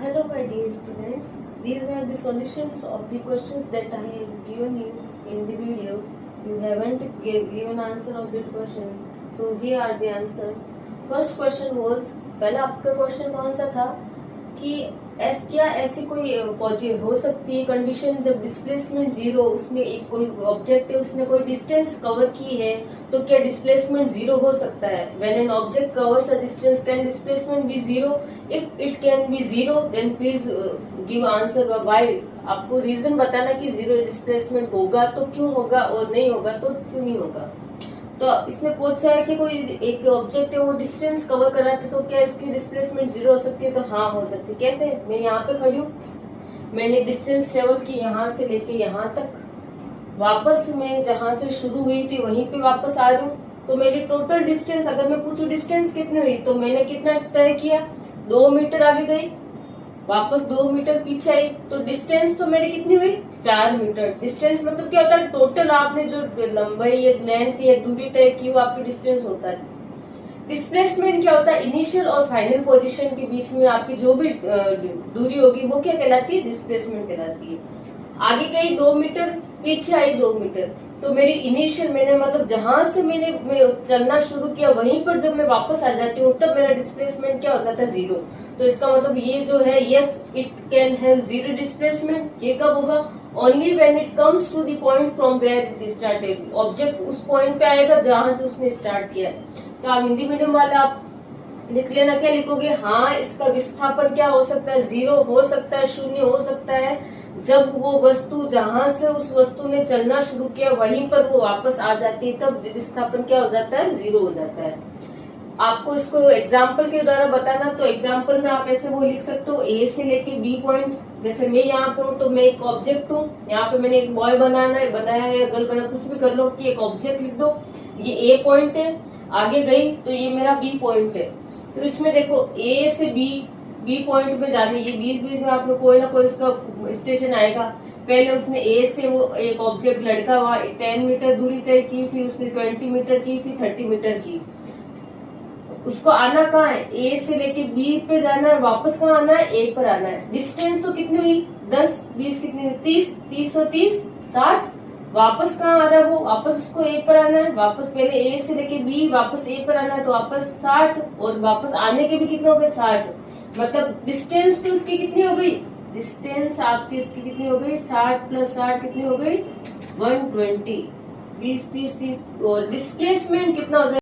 Hello my dear students, these are the solutions of the questions that I have given you in the video. You haven't given answer of the questions, so here are the answers. First question was, पहला आपका question कौन सा था कि क्या ऐसी कोई positive हो सकती है कंडीशन जब डिस्प्लेसमेंट जीरो, उसने एक कोई ऑब्जेक्ट है, उसने कोई डिस्टेंस कवर की है, तो क्या डिस्प्लेसमेंट जीरो हो सकता है? When an object covers a distance can displacement be zero? If it can be zero then please give answer why. आपको रीजन बताना कि जीरो डिस्प्लेसमेंट होगा तो क्यों होगा और नहीं होगा तो क्यों नहीं होगा। तो इसने पूछा है कि कोई एक ऑब्जेक्ट है वो डिस्टेंस कवर कर रहा था, तो क्या इसकी डिस्प्लेसमेंट जीरो हो सकती है? तो हाँ हो सकती है। कैसे? मैं यहाँ पे खड़ी हूँ, मैंने डिस्टेंस ट्रेवल की यहाँ से लेके यहाँ तक, वापस मैं जहां से शुरू हुई थी वहीं पे वापस आ रही हूँ, तो मेरी टोटल डिस्टेंस अगर मैं पूछूं डिस्टेंस कितनी हुई, तो मैंने कितना तय किया, 2 मीटर आगे गई, वापस 2 मीटर पीछे आई, तो डिस्टेंस तो मेरी कितनी हुई, 4 मीटर। डिस्टेंस मतलब क्या होता है? टोटल आपने जो लंबाई या लेंथ या दूरी तय की वो आपकी डिस्टेंस होता है। डिस्प्लेसमेंट क्या होता है? इनिशियल और फाइनल पोजीशन के बीच में आपकी जो भी दूरी होगी वो क्या कहलाती है? डिस्प्लेसमेंट कहलाती है। आगे गई 2 मीटर, पीछे आई 2 मीटर, तो मेरी इनिशियल मैंने मतलब जहां से मैंने चलना शुरू किया वहीं पर जब मैं वापस आ जाती हूँ तब मेरा डिस्प्लेसमेंट क्या हो जाता है? जीरो। तो इसका मतलब ये जो है, yes it can have zero displacement. ये कब होगा? Only when it comes to the point from where it started. Object उस पॉइंट पे आएगा जहां से उसने स्टार्ट किया। तो आप हिंदी मीडियम वाले आप लिख लेना, क्या लिखोगे? हाँ, इसका विस्थापन क्या हो सकता है? जीरो हो सकता है, शून्य हो सकता है, जब वो वस्तु जहां से उस वस्तु ने चलना शुरू किया वहीं पर वो वापस आ जाती है, तब विस्थापन क्या हो जाता है? जीरो हो जाता है। आपको इसको एग्जाम्पल के द्वारा बताना, तो एग्जाम्पल में आप ऐसे वो लिख सकते हो, ए से लेके बी पॉइंट। जैसे मैं यहाँ पे हूँ तो मैं एक ऑब्जेक्ट हूँ, यहाँ पे मैंने एक बॉय बनाया है, गर्ल बना, कुछ भी कर लो कि एक ऑब्जेक्ट लिख दो, ये ए पॉइंट है, आगे गई तो ये मेरा बी पॉइंट है। तो इसमें देखो ए से बी पॉइंट में जाने, ये बीच बीच में आपको कोई ना कोई इसका स्टेशन आएगा। पहले उसने ए से वो एक ऑब्जेक्ट लड़का वहां 10 मीटर दूरी तय की, फिर उसने 20 मीटर की, फिर 30 मीटर की। उसको आना कहाँ है? ए से लेके बी पे जाना है, वापस कहाँ आना है? ए पर आना है। डिस्टेंस तो कितनी हुई? 10, 20 कितनी हुई? 30, 30 और 30 60। वापस कहाँ आ रहा है वो? वापस उसको ए पर आना है, वापस पहले ए से लेके बी वापस ए पर आना है, तो वापस 60, और वापस आने के भी कितने हो गए? 60। मतलब डिस्टेंस तो उसकी कितनी हो गई? डिस्टेंस आपकी इसकी कितनी हो गई? 60 प्लस 60 कितनी हो गई? 120। 20, 30, 30, और डिस्प्लेसमेंट कितना हो जाएगा?